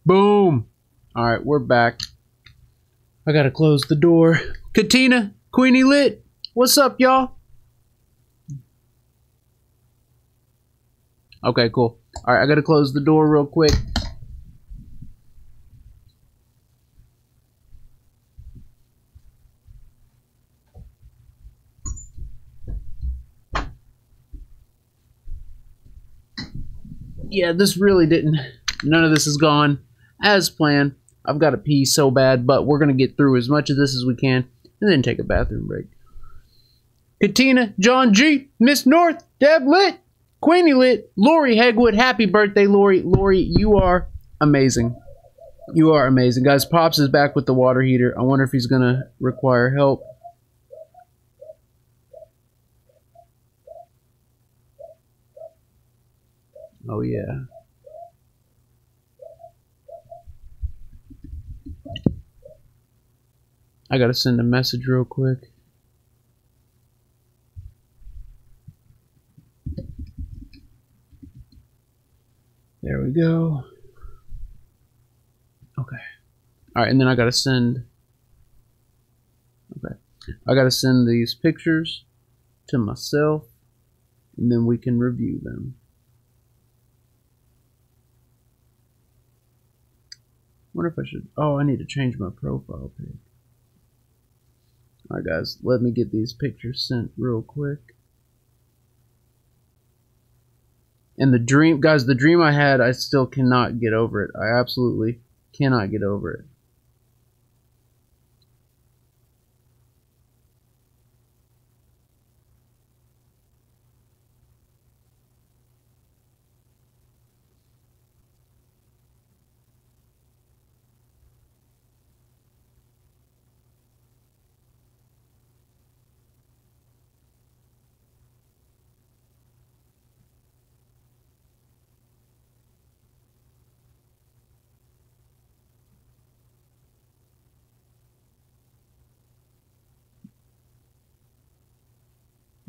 Boom. All right, we're back. I gotta close the door. Katina, Queenie Lit, what's up, y'all? Okay, cool. All right, I gotta close the door real quick. Yeah, this really didn't. None of this has gone as planned. I've got to pee so bad, but we're going to get through as much of this as we can and then take a bathroom break. Katina, John G, Miss North, Deb Lit, Queenie Lit, Lori Hegwood. Happy birthday, Lori. Lori, you are amazing. You are amazing. Guys, Pops is back with the water heater. I wonder if he's going to require help. Oh, yeah. I gotta send a message real quick. There we go. Okay. Alright, and then I gotta send... Okay. I gotta send these pictures to myself, and then we can review them. Wonder if I should... Oh, I need to change my profile pic. Alright guys, let me get these pictures sent real quick. And the dream, guys, the dream I had, I still cannot get over it. I absolutely cannot get over it.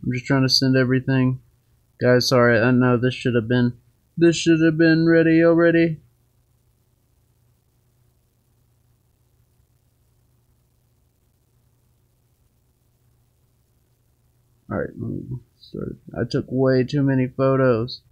I'm just trying to send everything. Guys, sorry, I know this should have been ready already. Alright, let me start. I took way too many photos.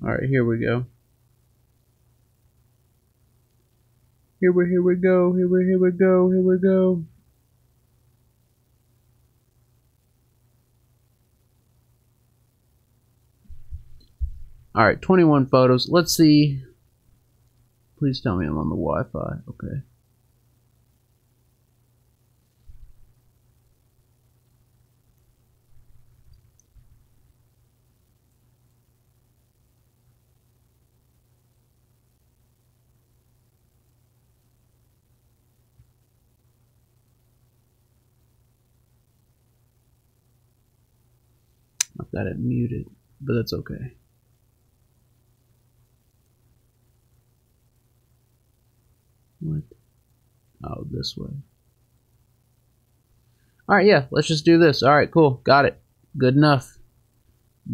Alright, here we go. Here we go. Here we go. Alright, 21 photos. Let's see. Please tell me I'm on the Wi-Fi. Okay. I've got it muted, but that's okay. What? Oh, this way. Alright, yeah, let's just do this. Alright, cool. Got it. Good enough.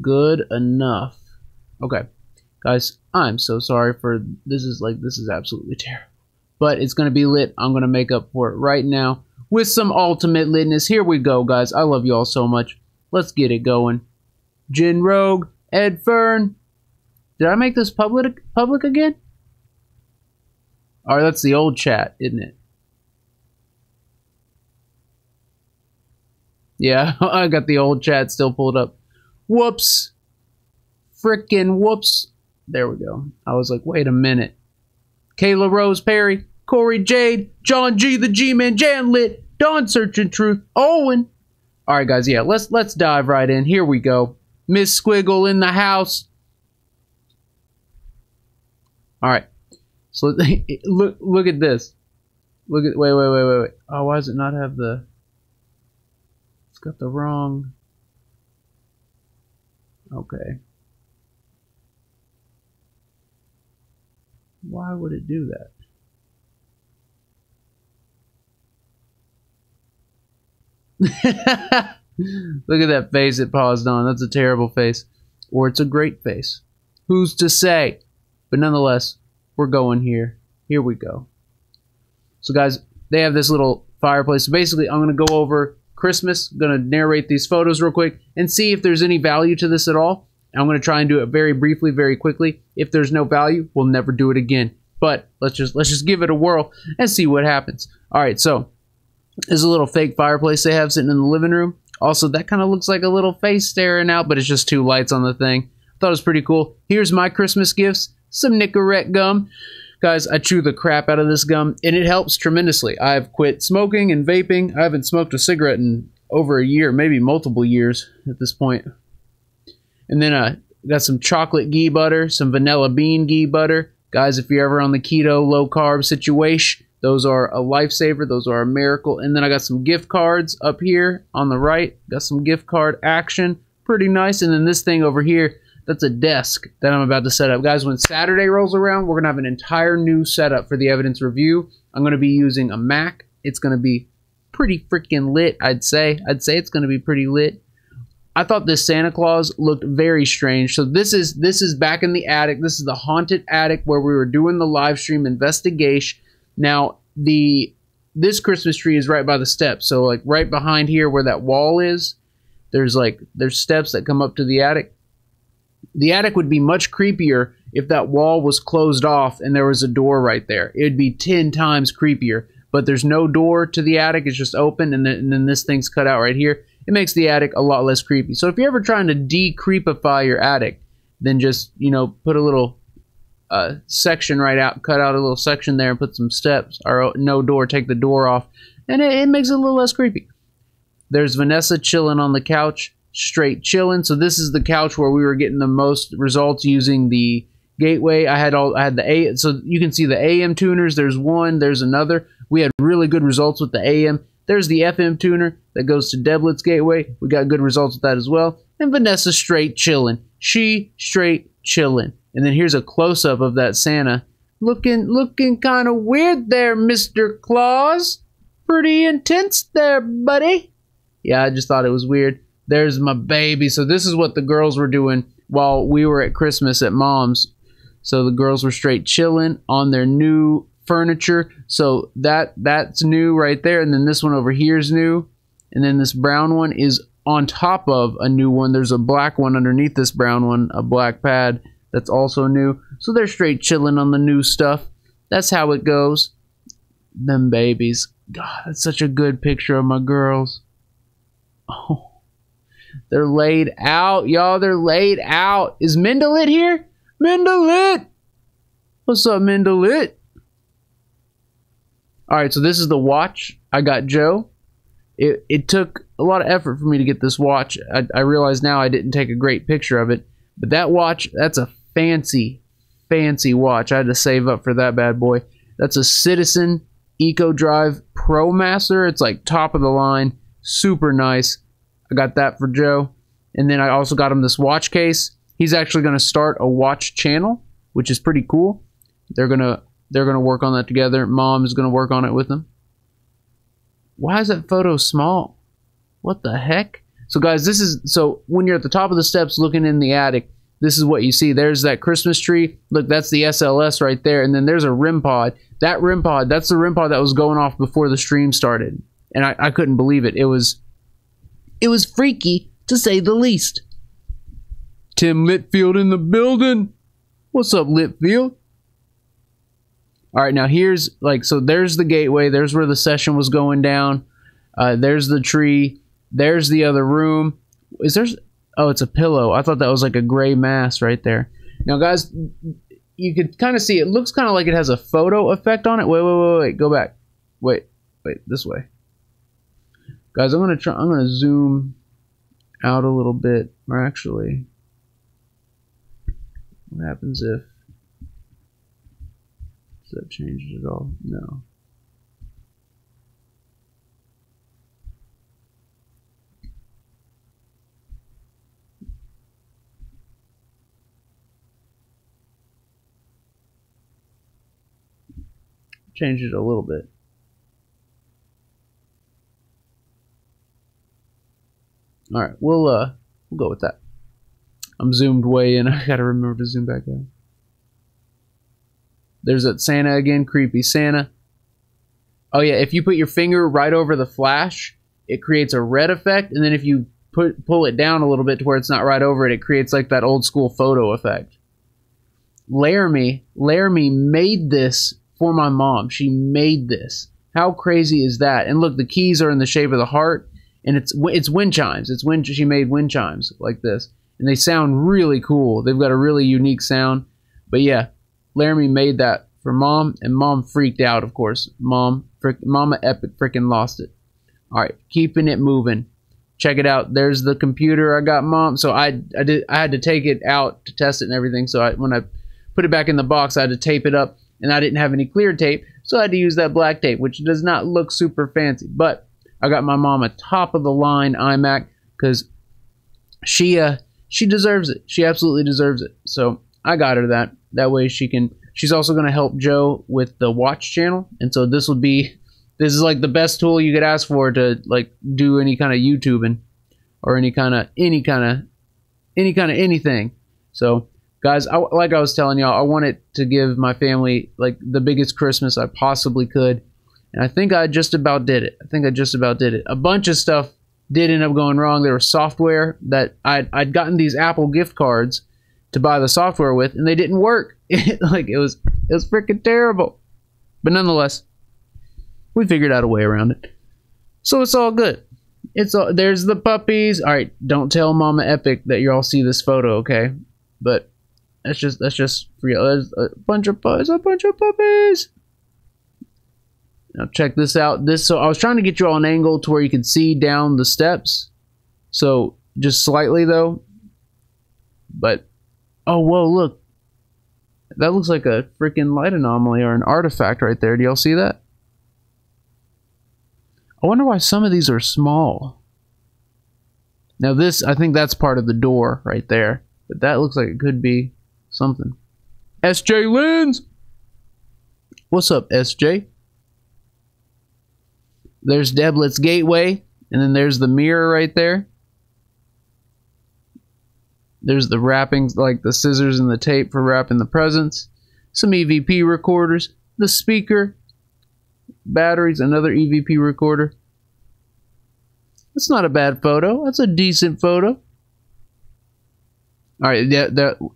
Good enough. Okay. Guys, I'm so sorry for this is absolutely terrible. But it's gonna be lit. I'm gonna make up for it right now with some ultimate litness. Here we go, guys. I love you all so much. Let's get it going. Jin Rogue, Ed Fern. Did I make this public again? Alright, that's the old chat, isn't it? Yeah, I got the old chat still pulled up. Whoops. Frickin' whoops. There we go. I was like, wait a minute. Kayla Rose Perry, Corey Jade, John G, the G-Man, Jan Lit, Dawn Searching Truth, Owen. Alright guys, yeah, let's dive right in. Here we go. Miss Squiggle in the house. Alright. So look at this. Look at wait. Oh, why does it not have the? It's got the wrong. Okay. Why would it do that? Look at that face it paused on. That's a terrible face. Or it's a great face. Who's to say? But nonetheless, we're going here. Here we go. So guys, they have this little fireplace. So basically, I'm going to go over Christmas. I'm going to narrate these photos real quick and see if there's any value to this at all. I'm going to try and do it very briefly, very quickly. If there's no value, we'll never do it again. But let's just give it a whirl and see what happens. All right, so there's a little fake fireplace they have sitting in the living room. Also, that kind of looks like a little face staring out, but it's just two lights on the thing. I thought it was pretty cool. Here's my Christmas gifts. Some Nicorette gum. Guys, I chew the crap out of this gum, and it helps tremendously. I've quit smoking and vaping. I haven't smoked a cigarette in over a year, maybe multiple years at this point. And then got some chocolate ghee butter, some vanilla bean ghee butter. Guys, if you're ever on the keto, low-carb situation, those are a lifesaver. Those are a miracle. And then I got some gift cards up here on the right. Got some gift card action. Pretty nice. And then this thing over here, that's a desk that I'm about to set up. Guys, when Saturday rolls around, we're going to have an entire new setup for the evidence review. I'm going to be using a Mac. It's going to be pretty freaking lit, I'd say. I'd say it's going to be pretty lit. I thought this Santa Claus looked very strange. So this is back in the attic. This is the haunted attic where we were doing the live stream investigation. Now, this Christmas tree is right by the steps. So like right behind here where that wall is, there's steps that come up to the attic. The attic would be much creepier if that wall was closed off and there was a door right there. It would be 10 times creepier. But there's no door to the attic. It's just open, and then this thing's cut out right here. It makes the attic a lot less creepy. So if you're ever trying to de-creepify your attic, then just, put a little section right out, cut out a little section there and put some steps, or no door, take the door off, and it makes it a little less creepy. There's Vanessa chilling on the couch, straight chilling. So this is the couch where we were getting the most results using the gateway. I had the AM, so you can see the AM tuners. There's one, there's another. We had really good results with the AM. There's the FM tuner that goes to Deblett's gateway. We got good results with that as well. And Vanessa straight chilling. She straight chilling. And then here's a close-up of that Santa. Looking kind of weird there, Mr. Claus. Pretty intense there, buddy. Yeah, I just thought it was weird. There's my baby. So this is what the girls were doing while we were at Christmas at Mom's. So the girls were straight chilling on their new furniture. So that's new right there. And then this one over here is new. And then this brown one is on top of a new one. There's a black one underneath this brown one, a black pad that's also new. So they're straight chilling on the new stuff. That's how it goes. Them babies. God, that's such a good picture of my girls. Oh, they're laid out, y'all. They're laid out. Is Mendelit here? Mendelit! What's up, Mendelit? Alright, so this is the watch. I got Joe. It took a lot of effort for me to get this watch. I realize now I didn't take a great picture of it. But that watch, that's a fancy, fancy watch. I had to save up for that bad boy. That's a Citizen EcoDrive Pro Master. It's like top of the line. Super nice. I got that for Joe. And then I also got him this watch case. He's actually going to start a watch channel, which is pretty cool. They're going to work on that together. Mom is going to work on it with them. Why is that photo small? What the heck? So guys, so when you're at the top of the steps looking in the attic, this is what you see. There's that Christmas tree. Look, that's the SLS right there. And then there's a REM pod. That REM pod, that's the REM pod that was going off before the stream started. And I couldn't believe it. It was freaky, to say the least. Tim Litfield in the building. What's up, Litfield? All right, now here's, so there's the gateway. There's where the session was going down. There's the tree. There's the other room. Oh, it's a pillow. I thought that was like a gray mass right there. Now, guys, you could kind of see it looks kind of like it has a photo effect on it. Wait. Go back. Wait, this way. Guys, I'm gonna zoom out a little bit. Or actually, what happens if Does that change it at all? No. Change it a little bit. All right, we'll go with that. I'm zoomed way in. I gotta remember to zoom back out. There's that Santa again, creepy Santa. Oh yeah, if you put your finger right over the flash, it creates a red effect, and then if you pull it down a little bit to where it's not right over it, it creates like that old school photo effect. Laramie made this for my mom. She made this. How crazy is that? And look, the keys are in the shape of the heart, and it's wind chimes. She made wind chimes like this, and they sound really cool. They've got a really unique sound. But yeah, Laramie made that for Mom, and Mom freaked out, of course. Mama Epic freaking lost it. All right, keeping it moving. Check it out. There's the computer I got Mom. So I had to take it out to test it and everything. So when I put it back in the box, I had to tape it up. And I didn't have any clear tape, so I had to use that black tape, which does not look super fancy. But I got my mom a top-of-the-line iMac because she deserves it. She absolutely deserves it. So I got her that. That way she can. She's also going to help Joe with the watch channel, and so this is like the best tool you could ask for to like do any kind of YouTubing or any kind of anything. So. Guys, like I was telling y'all, I wanted to give my family like the biggest Christmas I possibly could. And I think I just about did it. A bunch of stuff did end up going wrong. There was software that I'd gotten these Apple gift cards to buy the software with, and they didn't work. Like it was freaking terrible. But nonetheless, we figured out a way around it. So it's all good. There's the puppies. All right, don't tell Mama Epic that you all see this photo, okay? But That's just real. There's a bunch of puppies. Now check this out. So I was trying to get you all an angle to where you could see down the steps. So just slightly though. But oh whoa, look. That looks like a freaking light anomaly or an artifact right there. Do y'all see that? I wonder why some of these are small. Now this, I think that's part of the door right there. But that looks like it could be something. SJ Lens! What's up, SJ? There's Deblet's gateway, and then there's the mirror right there. There's the wrappings, like the scissors and the tape for wrapping the presents. Some EVP recorders. The speaker. Batteries, another EVP recorder. That's not a bad photo. That's a decent photo. All right, yeah,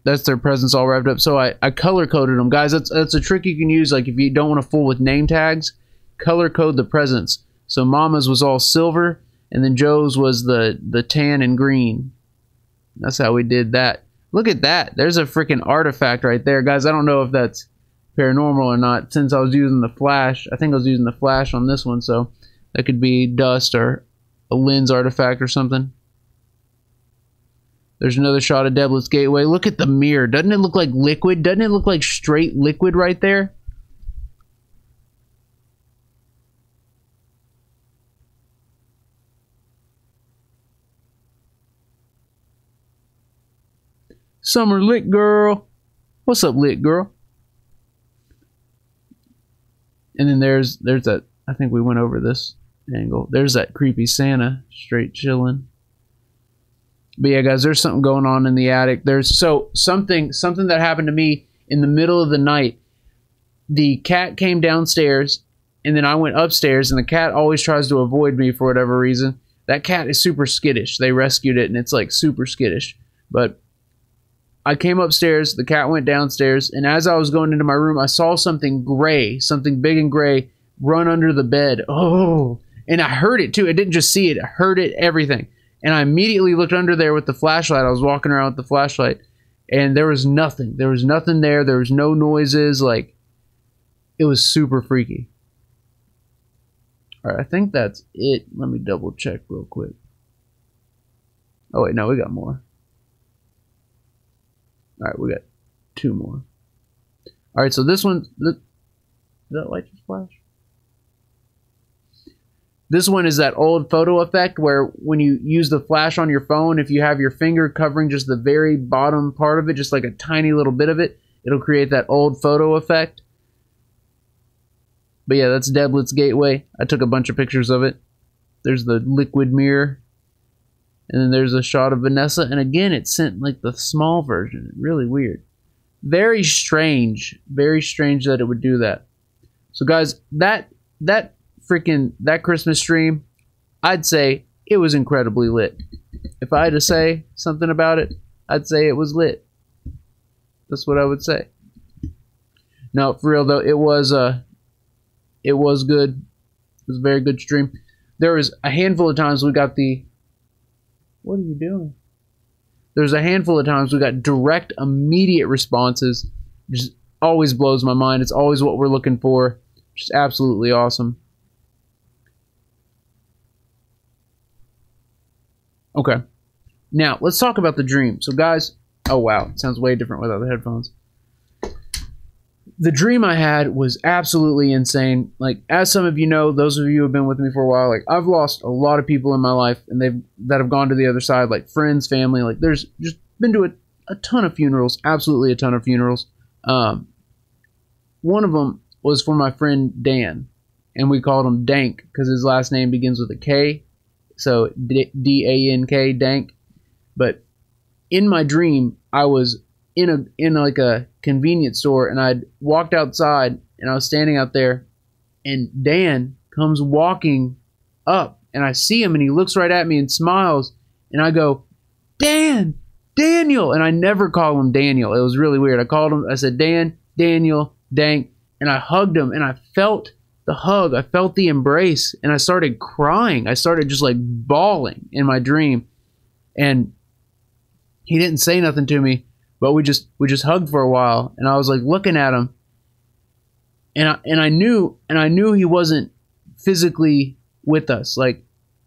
that's their presents all wrapped up. So I color coded them, guys. That's a trick you can use. Like if you don't want to fool with name tags, color code the presents. So Mama's was all silver, and then Joe's was the tan and green. That's how we did that. Look at that. There's a freaking artifact right there, guys. I don't know if that's paranormal or not. Since I was using the flash, I think I was using the flash on this one, so that could be dust or a lens artifact or something. There's another shot of Deblet's gateway. Look at the mirror. Doesn't it look like liquid? Doesn't it look like straight liquid right there? Summer Lit Girl. What's up, Lit Girl? And then there's that. I think we went over this angle. There's that creepy Santa straight chilling. But yeah, guys, there's something going on in the attic. There's something that happened to me in the middle of the night. The cat came downstairs, and then I went upstairs, and the cat always tries to avoid me for whatever reason. That cat is super skittish. They rescued it, and it's like super skittish. But I came upstairs, the cat went downstairs, and as I was going into my room, I saw something gray, something big and gray, run under the bed. Oh, and I heard it too. I didn't just see it. I heard it, everything. And I immediately looked under there with the flashlight. I was walking around with the flashlight, and there was nothing. There was nothing there. There was no noises. Like, it was super freaky. All right, I think that's it. Let me double check real quick. Oh, wait, no, we got more. All right, we got two more. All right, so this one, that light just flash? This one is that old photo effect where when you use the flash on your phone, if you have your finger covering just the very bottom part of it, just like a tiny little bit of it, it'll create that old photo effect. But yeah, that's Deblet's Gateway. I took a bunch of pictures of it. There's the liquid mirror. And then there's a shot of Vanessa. And again, it sent like the small version. Really weird. Very strange. Very strange that it would do that. So guys, that Christmas stream, I'd say it was incredibly lit. If I had to say something about it, I'd say it was lit. That's what I would say. No, for real though, it was good. It was a very good stream. There was a handful of times we got the... What are you doing? There's a handful of times we got direct, immediate responses. Just always blows my mind. It's always what we're looking for. Just absolutely awesome. Okay. Now, let's talk about the dream. So, guys... Oh, wow. It sounds way different without the headphones. The dream I had was absolutely insane. Like, as some of you know, those of you who have been with me for a while, like, I've lost a lot of people in my life, and that have gone to the other side, like friends, family. Like, there's just been to a ton of funerals, absolutely a ton of funerals. One of them was for my friend Dan, and we called him Dank because his last name begins with a K, so D-A-N-K, Dank. But in my dream, I was in like a convenience store, and I'd walked outside, and I was standing out there, and Dan comes walking up, and I see him, and he looks right at me and smiles, and I go, Daniel, and I never call him Daniel. It was really weird. I said Dan, Daniel, Dank, and I hugged him, and I felt the hug, I felt the embrace, and I started crying. I started just like bawling in my dream, and he didn't say nothing to me. But we just hugged for a while, and I was like looking at him, and I knew he wasn't physically with us. Like,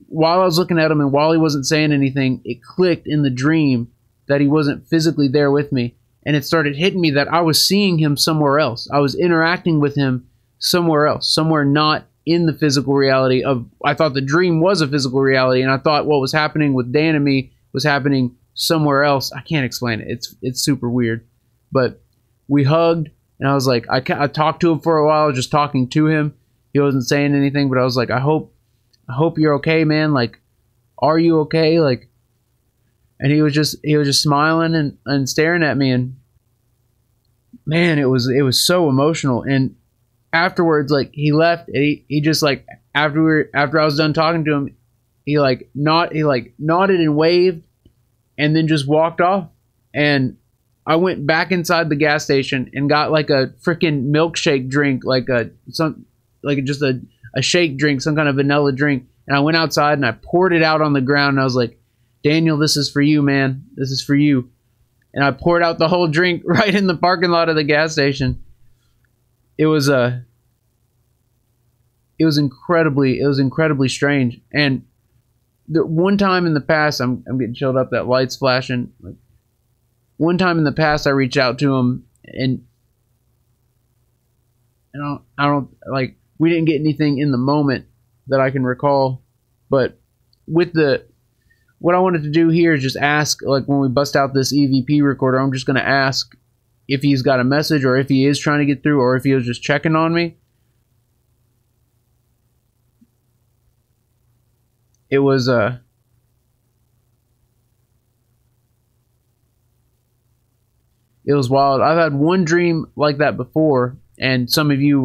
while I was looking at him and while he wasn't saying anything, it clicked in the dream that he wasn't physically there with me, and it started hitting me that I was seeing him somewhere else. I was interacting with him somewhere else, somewhere not in the physical reality of. I thought the dream was a physical reality, and I thought what was happening with Dan and me was happening somewhere else. I can't explain it. It's super weird. But we hugged, and I was like, I talked to him for a while. I was just talking to him. He wasn't saying anything, but I was like, I hope you're okay, man. Like, are you okay? Like, and he was just smiling and staring at me, and man, it was so emotional. And afterwards, like, he left, and he just like after I was done talking to him, he nodded and waved, and then just walked off. And I went back inside the gas station and got like a freaking milkshake drink, like just a shake drink, some kind of vanilla drink. And I went outside and I poured it out on the ground, and I was like, Daniel, this is for you, man. This is for you. And I poured out the whole drink right in the parking lot of the gas station. It was incredibly strange. And the one time in the past, I'm getting chilled up, that light's flashing. Like, one time in the past, I reached out to him, and I don't like, we didn't get anything in the moment that I can recall. But with what I wanted to do here is just ask, like, when we bust out this EVP recorder, I'm just going to ask if he's got a message, or if he is trying to get through, or if he was just checking on me. It was wild. I've had one dream like that before, and some of you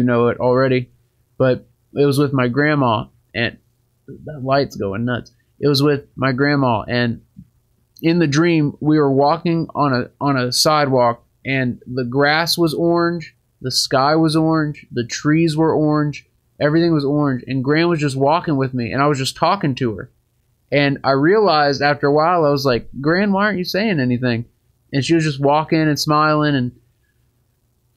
know it already, but it was with my grandma, and that light's going nuts. It was with my grandma, and in the dream we were walking on a sidewalk, and the grass was orange, the sky was orange, the trees were orange. Everything was orange, and Gran was just walking with me, and I was just talking to her. And I realized after a while, I was like, Gran, why aren't you saying anything? And she was just walking and smiling, and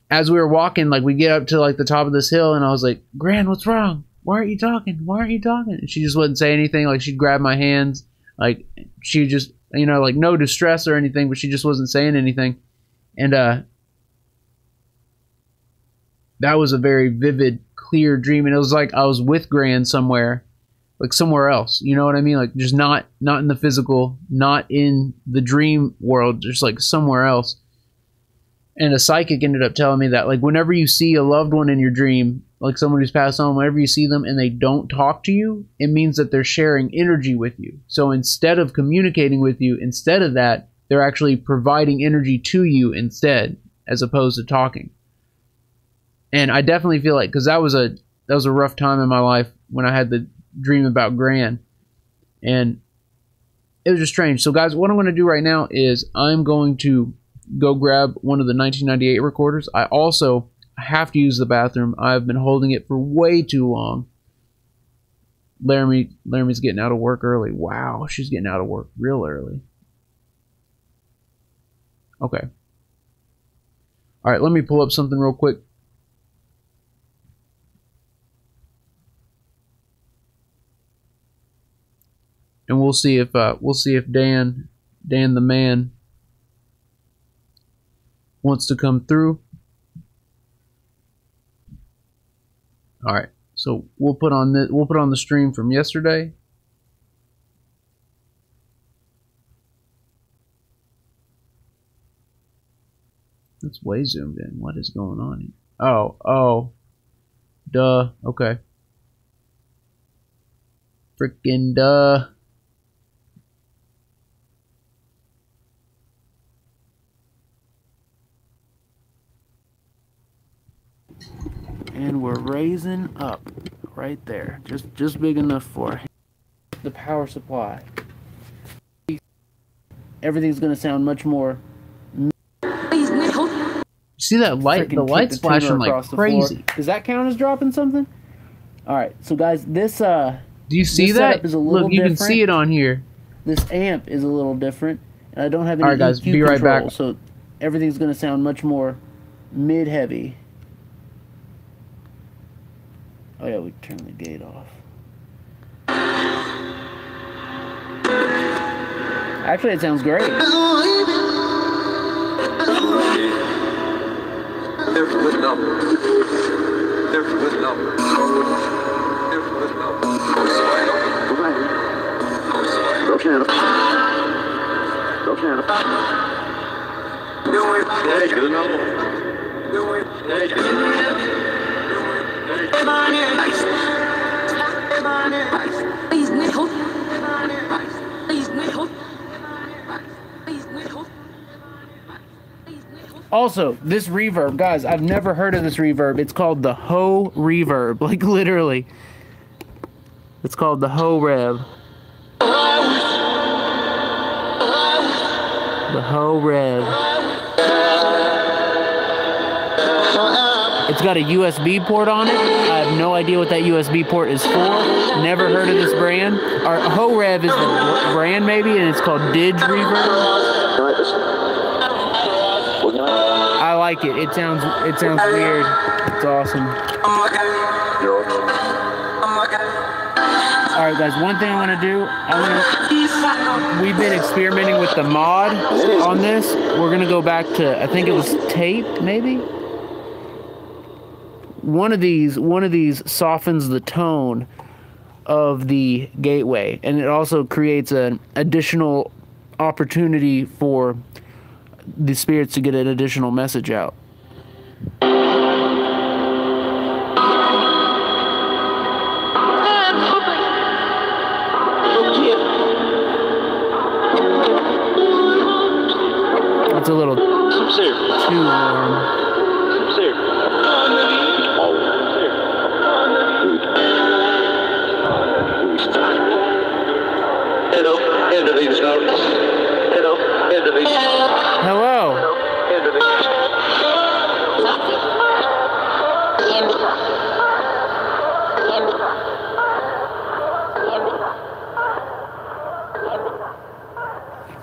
as we were walking, like, we get up to like the top of this hill, and I was like, Gran, what's wrong? Why aren't you talking? Why aren't you talking? And she just wouldn't say anything. Like, she'd grab my hands, like, she just, like, no distress or anything, but she just wasn't saying anything. And that was a very vivid, clear dream, and it was like I was with Gran somewhere, like somewhere else. You know what I mean? Like just not in the physical, not in the dream world, just like somewhere else. And a psychic ended up telling me that, like, whenever you see a loved one in your dream, like someone who's passed on, whenever you see them and they don't talk to you, it means that they're sharing energy with you. So instead of communicating with you, instead of that, they're actually providing energy to you instead, as opposed to talking. And I definitely feel like, because that was a rough time in my life when I had the dream about Gran, and it was just strange. So guys, what I'm going to do right now is I'm going to go grab one of the 1998 recorders. I also have to use the bathroom. I've been holding it for way too long. Laramie's getting out of work early. Wow, she's getting out of work real early. Okay. All right, let me pull up something real quick. And we'll see if Dan the man wants to come through. All right, so we'll put on the stream from yesterday. It's way zoomed in. What is going on here? Oh, duh. Okay, freaking duh. And we're raising up right there, just big enough for the power supply. Everything's gonna sound much more. See that light? The light's flashing like crazy. Does that count as dropping something? All right, so guys, this do you see that? Look, you can see it on here. This amp is a little different, and I don't have any All right, guys, EQ be right control, back. so everything's gonna sound much more mid-heavy. Oh yeah, we turn the gate off. Actually, it sounds great. Also, this reverb, guys, I've never heard of this reverb. It's called the Ho reverb, like literally. It's called the Ho Rev. The Ho Rev. It's got a USB port on it. I have no idea what that USB port is for. Never heard of this brand. Our Ho Rev is the brand maybe, and it's called Dig Reverb. I like it. It sounds weird. It's awesome. Alright guys, one thing I want to do, we've been experimenting with the mod on this. We're going to go back to, I think it was tape, maybe? One of these softens the tone of the gateway, and it also creates an additional opportunity for the spirits to get an additional message out. It's a little too warm. Hello.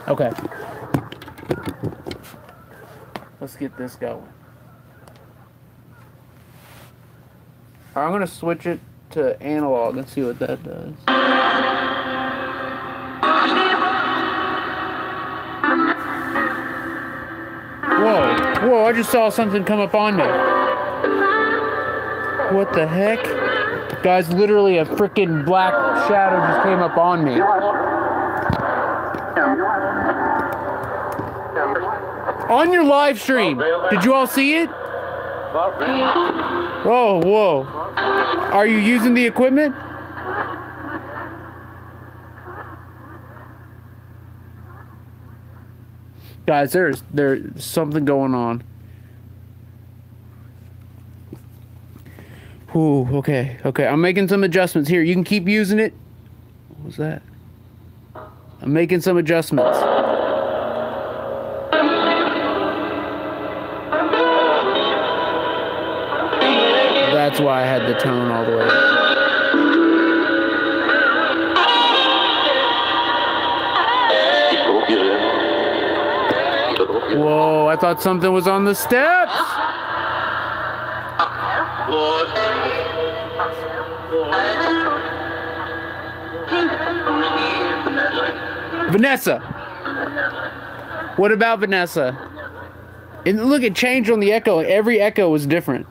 Okay. Let's get this going. I'm going to switch it to analog and see what that does. Whoa, I just saw something come up on me. What the heck? Guys, literally a freaking black shadow just came up on me. On your live stream. Did you all see it? Oh, whoa. Are you using the equipment? Guys, there's something going on. Ooh, okay. I'm making some adjustments here. You can keep using it. What was that? I'm making some adjustments. That's why I had the tone all the way up. Whoa, I thought something was on the steps. Vanessa. What about Vanessa? And look, it changed on the echo. Every echo was different.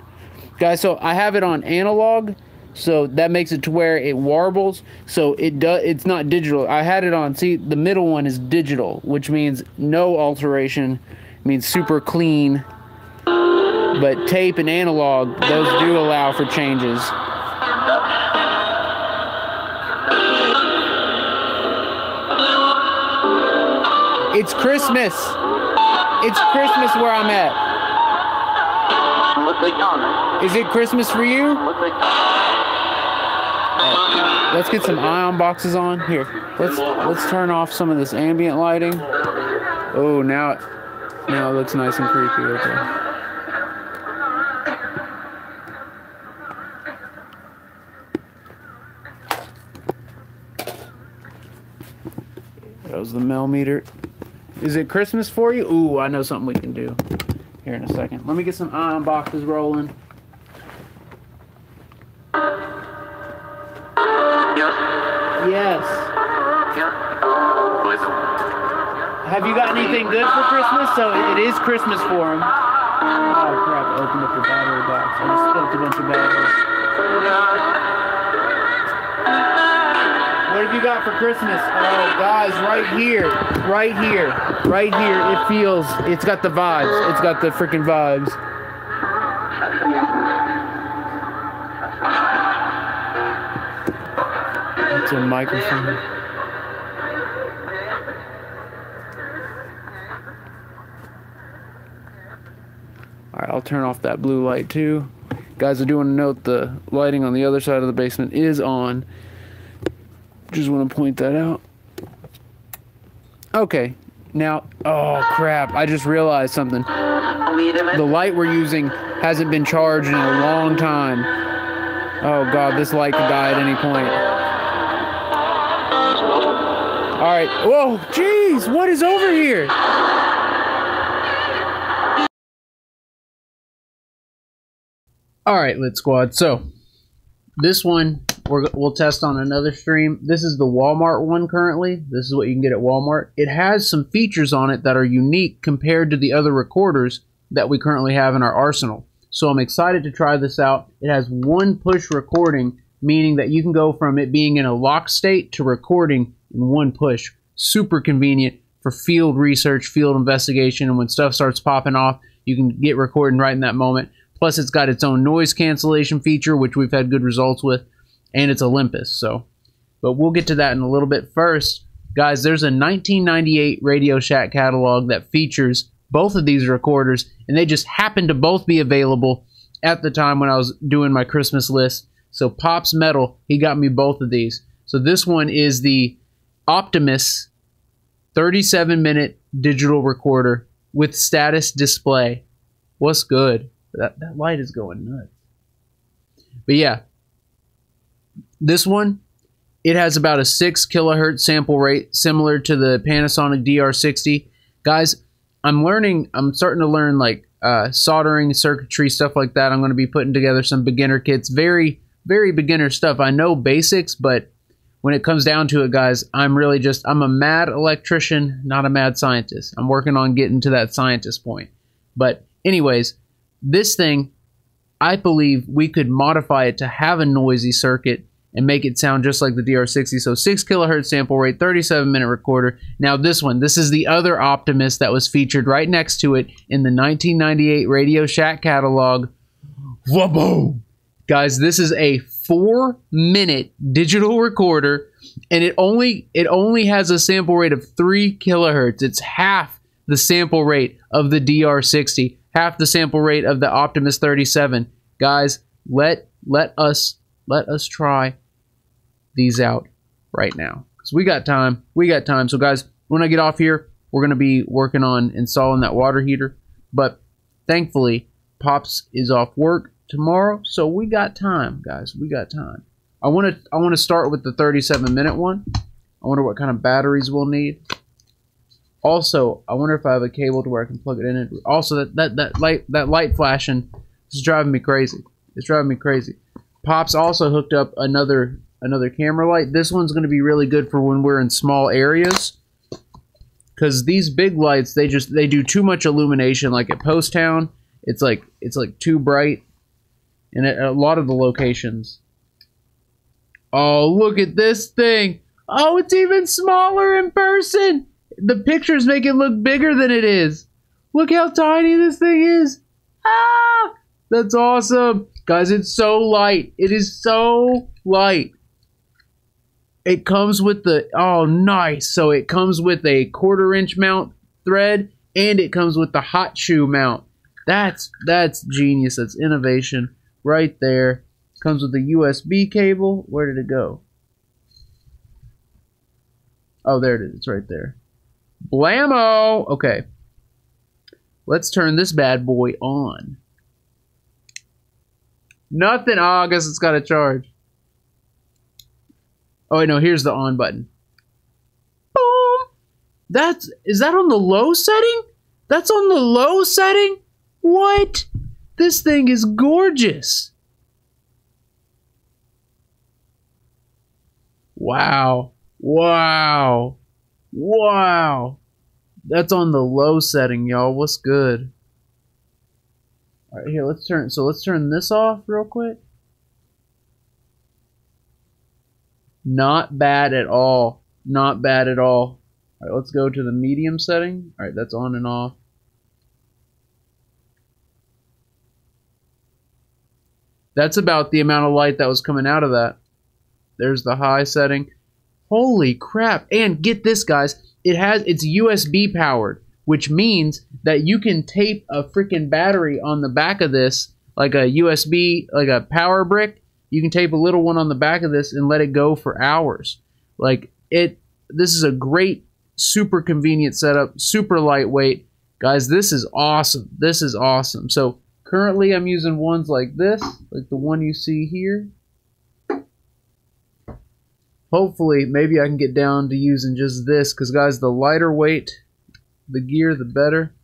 Guys, so I have it on analog, so that makes it to where it warbles. So it's not digital. I had it on, see, the middle one is digital, which means no alteration, means super clean. But tape and analog, those do allow for changes. It's Christmas. It's Christmas where I'm at. Is it Christmas for you? Let's get some ion boxes on. Here, let's turn off some of this ambient lighting. Oh, now it looks nice and creepy. Okay. That was the millimeter. Is it Christmas for you? Ooh, I know something we can do. Here in a second. Let me get some ion boxes rolling. Yes. Have you got anything good for Christmas? So it is Christmas for him. Oh crap, I opened up the battery box. I just spilled a bunch of batteries. What have you got for Christmas? Oh guys, right here, it's got the vibes. It's got the freaking vibes. It's a microphone. Alright, I'll turn off that blue light too. Guys, I do want to note the lighting on the other side of the basement is on. Just want to point that out. Okay, now, oh crap, I just realized something. The light we're using hasn't been charged in a long time. Oh god, this light could die at any point. Alright, whoa, jeez, what is over here? Alright, Lit Squad, so this one we'll test on another stream. This is the Walmart one currently. This is what you can get at Walmart. It has some features on it that are unique compared to the other recorders that we currently have in our arsenal. So I'm excited to try this out. It has one push recording, meaning that you can go from it being in a lock state to recording in one push. Super convenient for field research, field investigation, and when stuff starts popping off, you can get recording right in that moment. Plus, it's got its own noise cancellation feature, which we've had good results with, and it's Olympus. So, but we'll get to that in a little bit. First, guys, there's a 1998 Radio Shack catalog that features both of these recorders, and they just happen to both be available at the time when I was doing my Christmas list. So Pops Metal, he got me both of these. So this one is the Optimus 37-minute digital recorder with status display. What's good? That light is going nuts. But yeah, this one, it has about a 6 kilohertz sample rate, similar to the Panasonic DR60. Guys, I'm starting to learn like soldering, circuitry, stuff like that. I'm going to be putting together some beginner kits. Very, very beginner stuff. I know basics, but when it comes down to it, guys, I'm a mad electrician, not a mad scientist. I'm working on getting to that scientist point. But anyways, this thing, I believe we could modify it to have a noisy circuit and make it sound just like the DR60. So 6 kilohertz sample rate, 37-minute recorder. Now this one, this is the other Optimus that was featured right next to it in the 1998 Radio Shack catalog. Whoa! Guys, this is a 4-minute digital recorder, and it only has a sample rate of 3 kilohertz. It's half the sample rate of the DR60, half the sample rate of the Optimus 37. Guys, let us try these out right now, because we got time. So guys, when I get off here, we're going to be working on installing that water heater, but thankfully Pops is off work tomorrow, so we got time, guys. We got time. I want to start with the 37-minute one. I wonder what kind of batteries we'll need. Also, I wonder if I have a cable to where I can plug it in. Also, that light flashing is driving me crazy. It's driving me crazy. Pops also hooked up another camera light. This one's going to be really good for when we're in small areas, because these big lights, they do too much illumination. Like at Post Town, it's like too bright, and at a lot of the locations. Oh, look at this thing! Oh, it's even smaller in person. The pictures make it look bigger than it is. Look how tiny this thing is. Ah, that's awesome, guys. It's so light. It is so light. It comes with the, oh nice, so it comes with a 1/4-inch mount thread, and it comes with the hot shoe mount. That's genius. That's innovation right there. Comes with a USB cable. Where did it go? Oh, there it is. It's right there. Blammo! Okay. Let's turn this bad boy on. Nothing. Oh, I guess it's got a charge. Oh, wait, no, here's the on button. Boom! Is that on the low setting? That's on the low setting? What? This thing is gorgeous. Wow. Wow. Wow. That's on the low setting, y'all. What's good? All right, here, let's turn this off real quick. Not bad at all. Not bad at all. All right, let's go to the medium setting. All right, that's on and off. That's about the amount of light that was coming out of that. There's the high setting. Holy crap. And get this, guys. It's USB powered, which means that you can tape a freaking battery on the back of this, like a USB, like a power brick. You can tape a little one on the back of this and let it go for hours. This is a great, super convenient setup, super lightweight. Guys, this is awesome. This is awesome. So currently I'm using ones like this, like the one you see here. Hopefully, maybe I can get down to using just this, because guys, the lighter weight the gear, the better.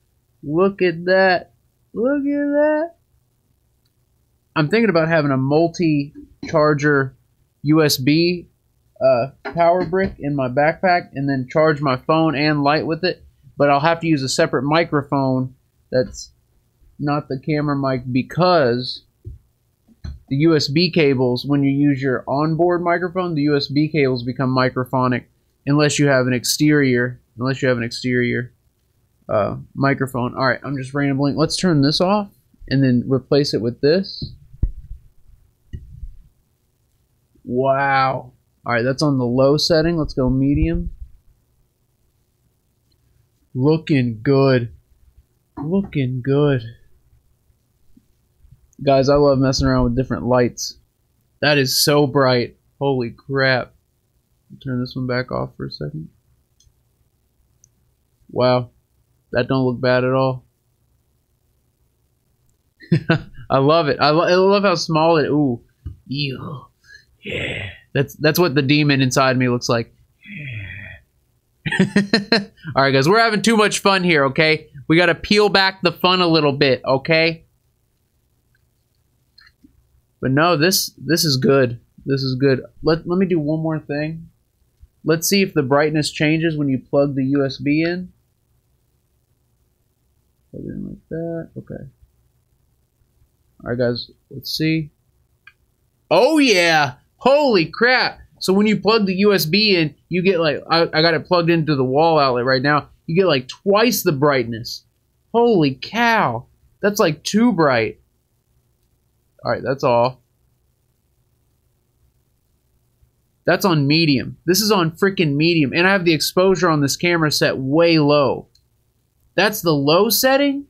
Look at that. Look at that. I'm thinking about having a multi-charger USB power brick in my backpack and then charge my phone and light with it, but I'll have to use a separate microphone that's not the camera mic, because the USB cables, when you use your onboard microphone, the USB cables become microphonic unless you have an exterior microphone. All right, I'm just rambling. Let's turn this off and then replace it with this. Wow. All right, that's on the low setting. Let's go medium. Looking good. Looking good. Guys, I love messing around with different lights. That is so bright. Holy crap. Turn this one back off for a second. Wow. That don't look bad at all. I love it. I love how small it. Ooh. Ew. Yeah. That's what the demon inside me looks like. Yeah. Alright guys, we're having too much fun here, okay? We gotta peel back the fun a little bit, okay? But no, this is good. This is good. Let me do one more thing. Let's see if the brightness changes when you plug the USB in. Plug it in like that. Okay. Alright guys, let's see. Oh yeah! Holy crap! So when you plug the USB in, you get like, I got it plugged into the wall outlet right now, you get like twice the brightness. Holy cow! That's like too bright. Alright, that's off. That's on medium. This is on freaking medium. And I have the exposure on this camera set way low. That's the low setting?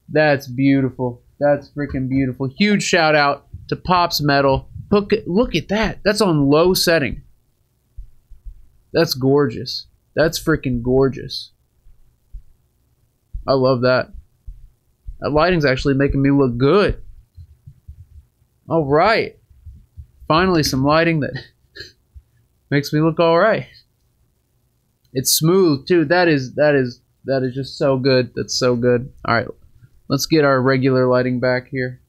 That's beautiful. That's freaking beautiful. Huge shout out to Pops Metal. Look at that. That's on low setting. That's gorgeous. That's freaking gorgeous. I love that. That lighting's actually making me look good. Alright. Finally some lighting that makes me look alright. It's smooth too. That is just so good. That's so good. Alright. Let's get our regular lighting back here.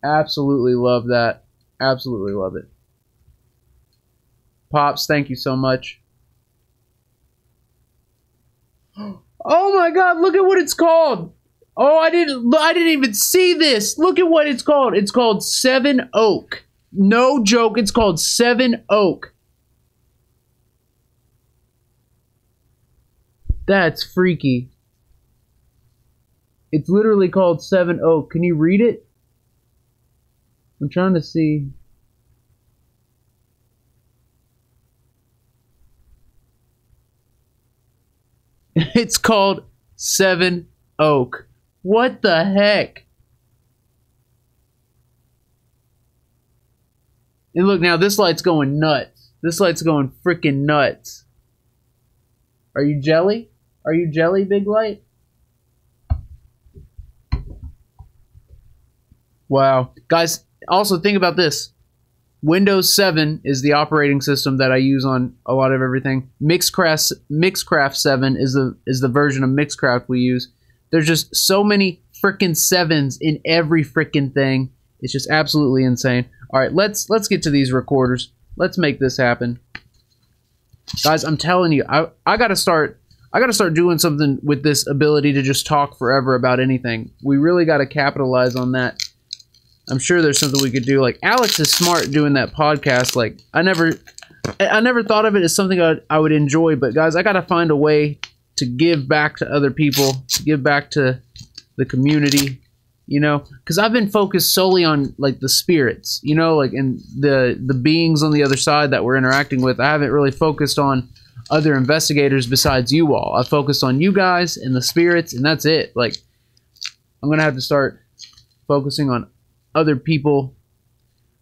Absolutely love that. Absolutely love it. Pops, thank you so much. Oh my god, look at what it's called. Oh, I didn't even see this. Look at what it's called. It's called 7 Oak. No joke, it's called 7 Oak. That's freaky. It's literally called 7 Oak. Can you read it? I'm trying to see. It's called 7 Oak. What the heck? And look, now this light's going nuts. This light's going freaking nuts. Are you jelly? Are you jelly, big light? Wow. Guys, also think about this. Windows 7 is the operating system that I use on a lot of everything. Mixcraft 7 is the version of Mixcraft we use. There's just so many freaking 7s in every freaking thing. It's just absolutely insane. All right, let's get to these recorders. Let's make this happen. Guys, I'm telling you, I got to start doing something with this ability to just talk forever about anything. We really got to capitalize on that. I'm sure there's something we could do. Like, Alex is smart doing that podcast. Like, I never thought of it as something I would enjoy, but guys, I got to find a way to give back to other people, to give back to the community, you know, because I've been focused solely on like the spirits, you know, like, and the beings on the other side that we're interacting with. I haven't really focused on other investigators besides you all. I focused on you guys and the spirits, and that's it. Like, I'm gonna have to start focusing on other people.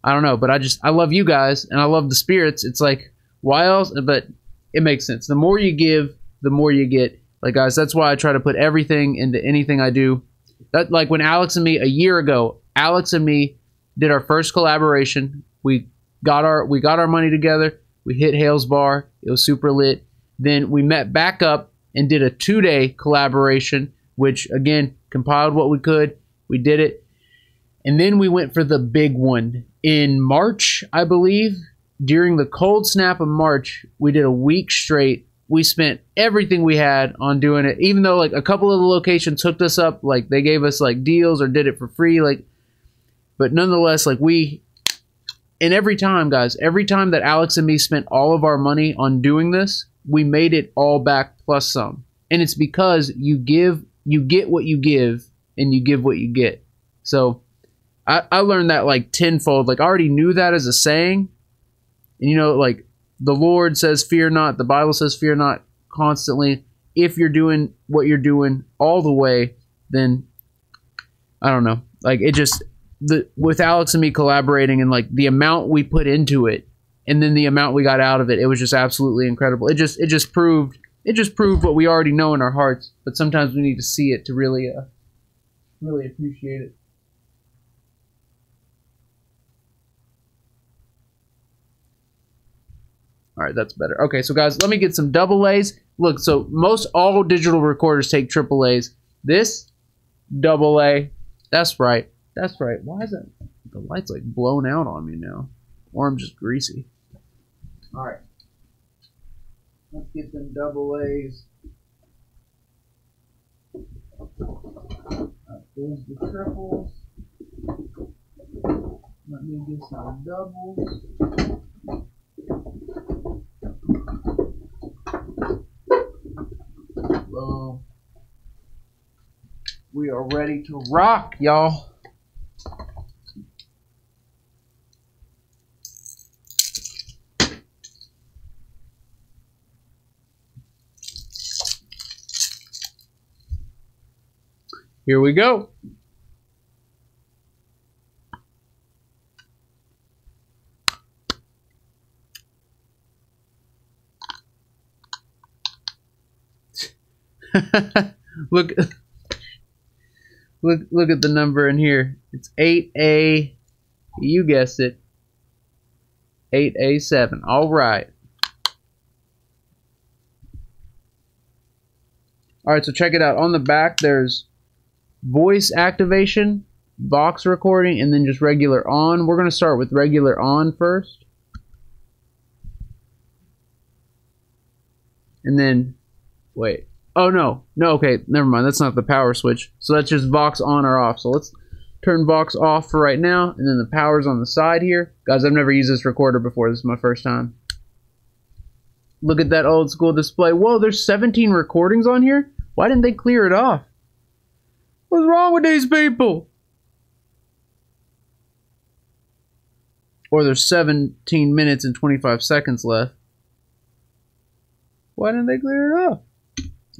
I don't know, but I love you guys and I love the spirits. It's like, why else? But it makes sense. The more you give, the more you get. Like, guys, that's why I try to put everything into anything I do. That, like, when Alex and me, a year ago, Alex and me did our first collaboration. We got our money together. We hit Hale's Bar. It was super lit. Then we met back up and did a 2-day collaboration, which, again, compiled what we could. We did it. And then we went for the big one in March, I believe. During the cold snap of March, we did a week straight. We spent everything we had on doing it, even though like a couple of the locations hooked us up, like they gave us like deals or did it for free, like, but nonetheless, like and every time, guys, every time that Alex and me spent all of our money on doing this, we made it all back plus some. And it's because you get what you give, and you give what you get. So I learned that like tenfold. Like, I already knew that as a saying, and you know, like, the Lord says, fear not. The Bible says, fear not constantly. If you're doing what you're doing all the way, then I don't know. Like, it just, with Alex and me collaborating and like the amount we put into it and then the amount we got out of it, it was just absolutely incredible. It just proved what we already know in our hearts, but sometimes we need to see it to really appreciate it. All right, that's better. Okay, so guys, let me get some double A's. Look, so most all digital recorders take triple A's. This, double A. That's right. That's right. Why is it the light's like blown out on me now? Or I'm just greasy. All right. Let's get them double A's. There's the triples. Let me get some doubles. Boom. We are ready to rock, y'all. Here we go. look at the number in here. It's 8A. You guessed it. 8A7. All right. All right, so check it out. On the back, there's voice activation, Vox recording, and then just regular on. We're going to start with regular on first. And then, wait. Oh, no. No, okay. Never mind. That's not the power switch. So that's just Vox on or off. So let's turn Vox off for right now. And then the power's on the side here. Guys, I've never used this recorder before. This is my first time. Look at that old school display. Whoa, there's 17 recordings on here? Why didn't they clear it off? What's wrong with these people? Or there's 17 minutes and 25 seconds left. Why didn't they clear it off?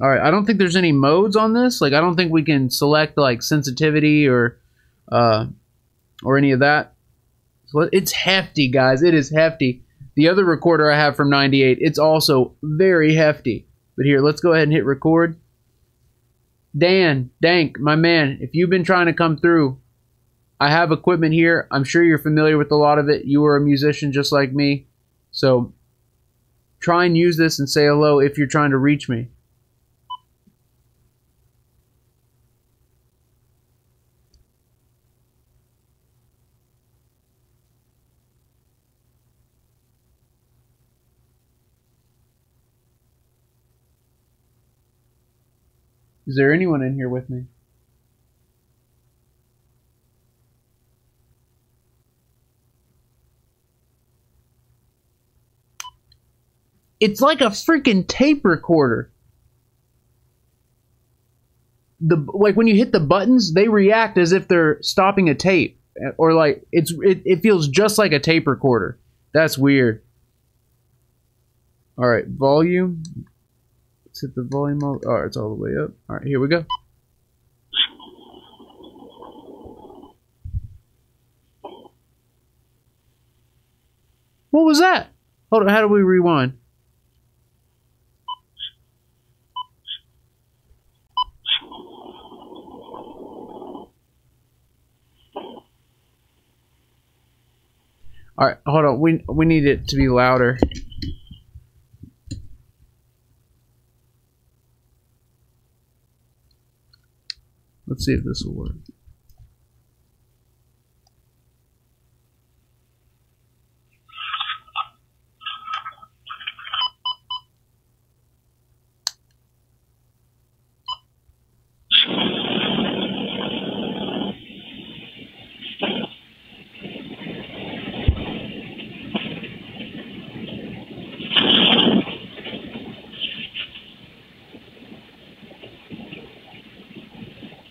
Alright, I don't think there's any modes on this. Like, I don't think we can select, like, sensitivity or any of that. So it's hefty, guys. It is hefty. The other recorder I have from 98, it's also very hefty. But here, let's go ahead and hit record. Dan, Dank, my man, if you've been trying to come through, I have equipment here. I'm sure you're familiar with a lot of it. You are a musician just like me. So try and use this and say hello if you're trying to reach me. Is there anyone in here with me? It's like a freaking tape recorder. Like when you hit the buttons, they react as if they're stopping a tape, or like it feels just like a tape recorder. That's weird. All right, volume. Let's hit the volume. All right, it's all the way up. All right, here we go. What was that? Hold on, how do we rewind? All right, hold on. We need it to be louder. Let's see if this will work.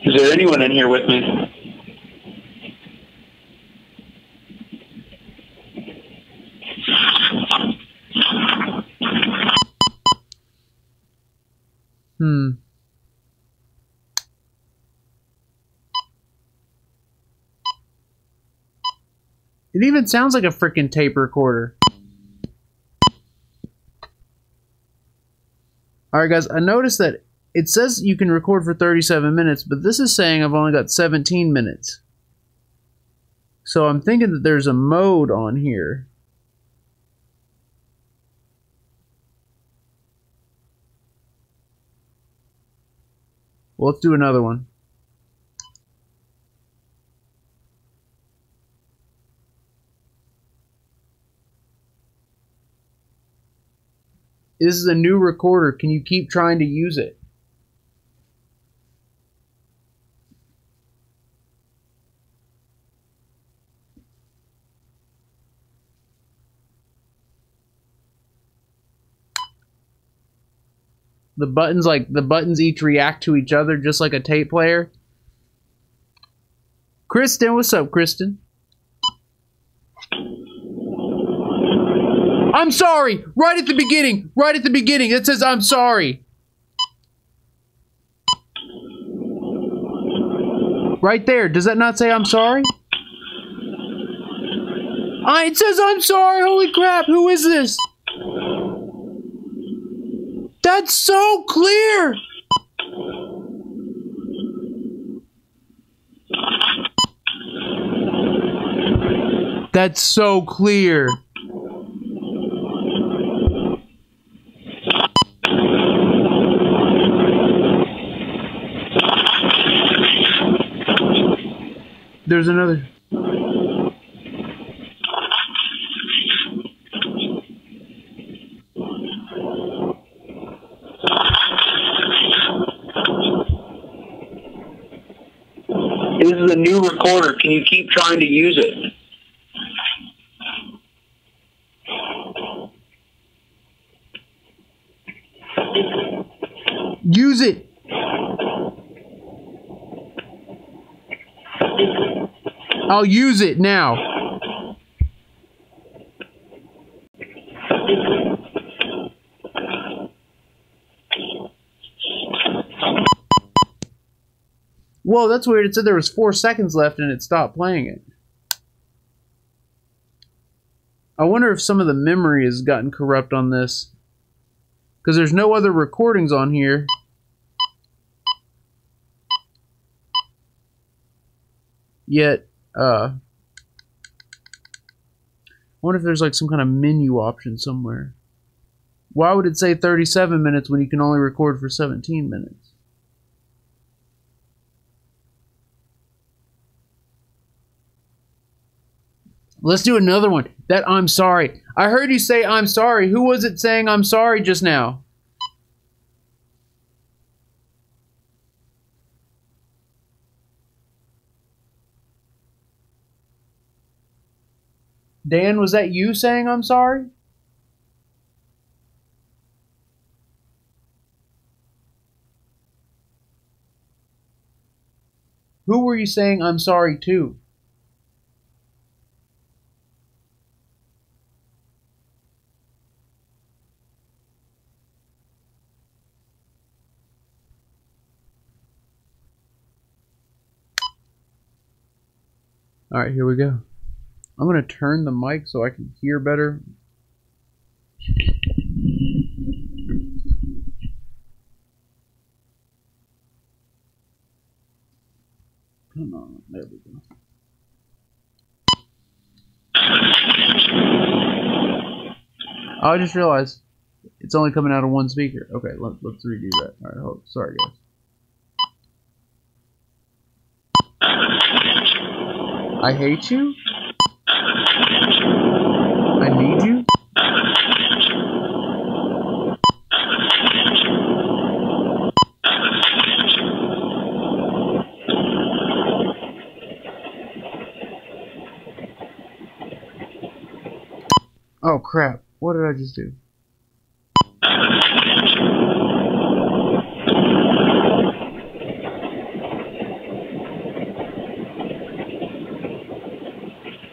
Is there anyone in here with me? It even sounds like a freaking tape recorder. Alright guys, I noticed that it says you can record for 37 minutes, but this is saying I've only got 17 minutes. So I'm thinking that there's a mode on here. Well, let's do another one. This is a new recorder. Can you keep trying to use it? The buttons each react to each other just like a tape player. Kristen, what's up, Kristen? I'm sorry! Right at the beginning! Right at the beginning! It says I'm sorry! Right there. Does that not say I'm sorry? It says I'm sorry! Holy crap! Who is this? That's so clear! That's so clear. There's another. This is a new recorder. Can you keep trying to use it? Use it. I'll use it now. Whoa, that's weird. It said there was 4 seconds left and it stopped playing it. I wonder if some of the memory has gotten corrupt on this. Because there's no other recordings on here. Yet, I wonder if there's like some kind of menu option somewhere. Why would it say 37 minutes when you can only record for 17 minutes? Let's do another one. That I'm sorry. I heard you say I'm sorry. Who was it saying I'm sorry just now? Dan, was that you saying I'm sorry? Who were you saying I'm sorry to? Alright, here we go. I'm going to turn the mic so I can hear better. Come on, there we go. I just realized it's only coming out of one speaker. Okay, let's redo that. Alright, hold. Sorry, guys. I hate you? I need you? Oh crap, what did I just do?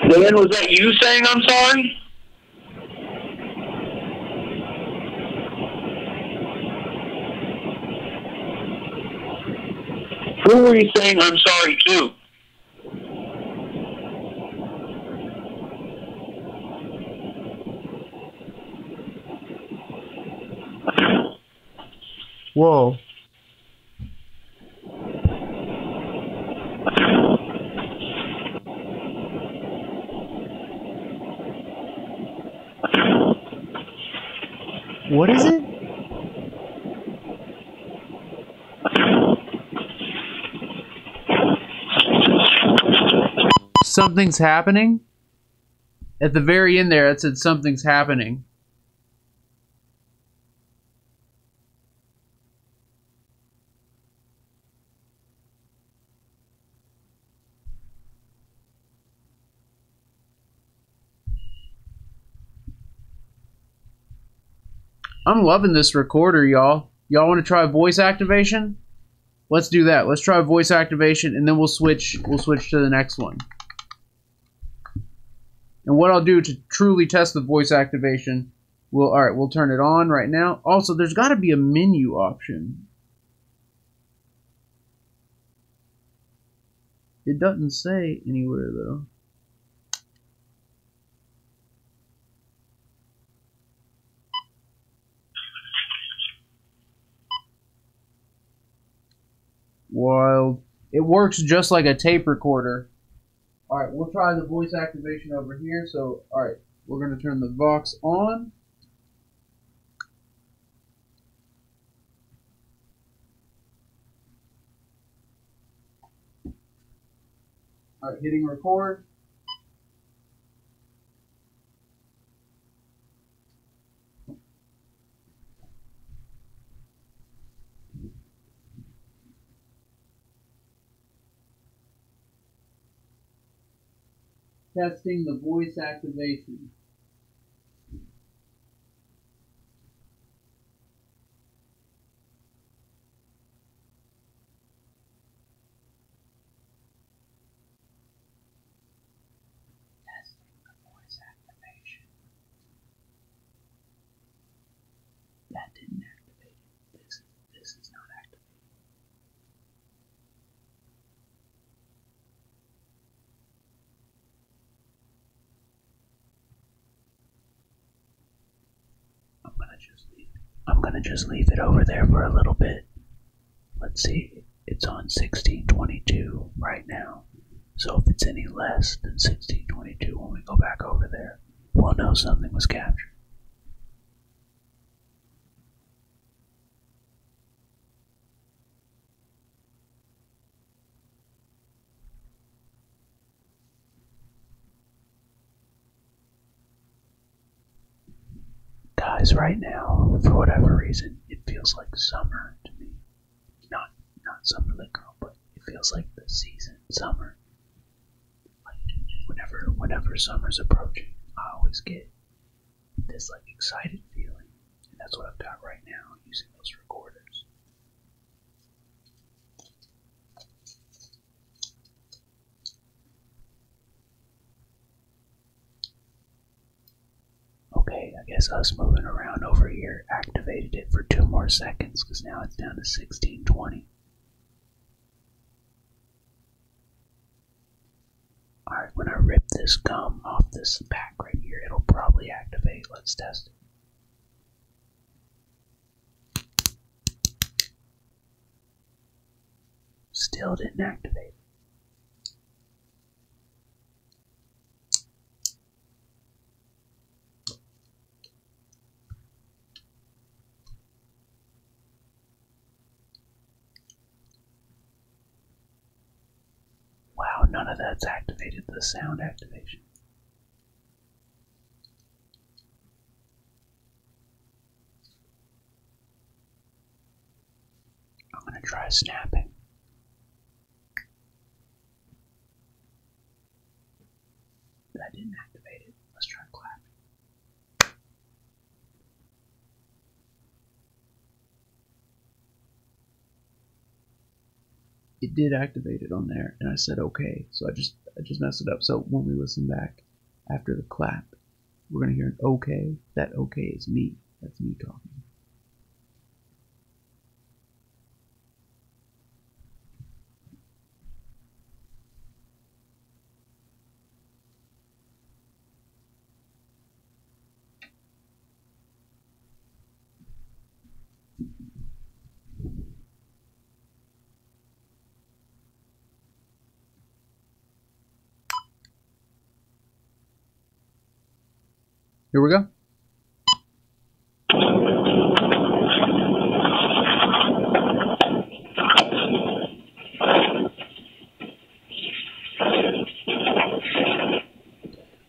Dan, was that you saying I'm sorry? Who were you saying I'm sorry to? Whoa. What is it? Something's happening? At the very end there, it said something's happening. I'm loving this recorder, y'all. Y'all want to try voice activation? Let's do that. Let's try voice activation, and then we'll switch to the next one. And what I'll do to truly test the voice activation, we'll turn it on right now. Also, there's got to be a menu option. It doesn't say anywhere though. Wild. It works just like a tape recorder. Alright, we'll try the voice activation over here. So, alright, we're going to turn the Vox on. Alright, hitting record. Testing the voice activation. Testing the voice activation. That didn't activate it. This is not activated. I'm gonna just leave it over there for a little bit. Let's see. It's on 1622 right now. So if it's any less than 1622 when we go back over there, we'll know something was captured. Guys, right now, for whatever reason, it feels like summer to me. Not summer literal, but it feels like the season, summer. Like whenever summer's approaching, I always get this like excited feeling, and that's what I've got right now using those recorders. Okay, I guess us moving around over here activated it for 2 more seconds because now it's down to 1620. Alright, when I rip this gum off this pack right here, it'll probably activate. Let's test it. Still didn't activate. Wow, none of that's activated the sound activation. I'm going to try snapping. That didn't activate it. Let's try clapping. It did activate it on there, and I said okay. So I just messed it up. So when we listen back after the clap, we're gonna hear an okay. That okay is me. That's me talking. Here we go.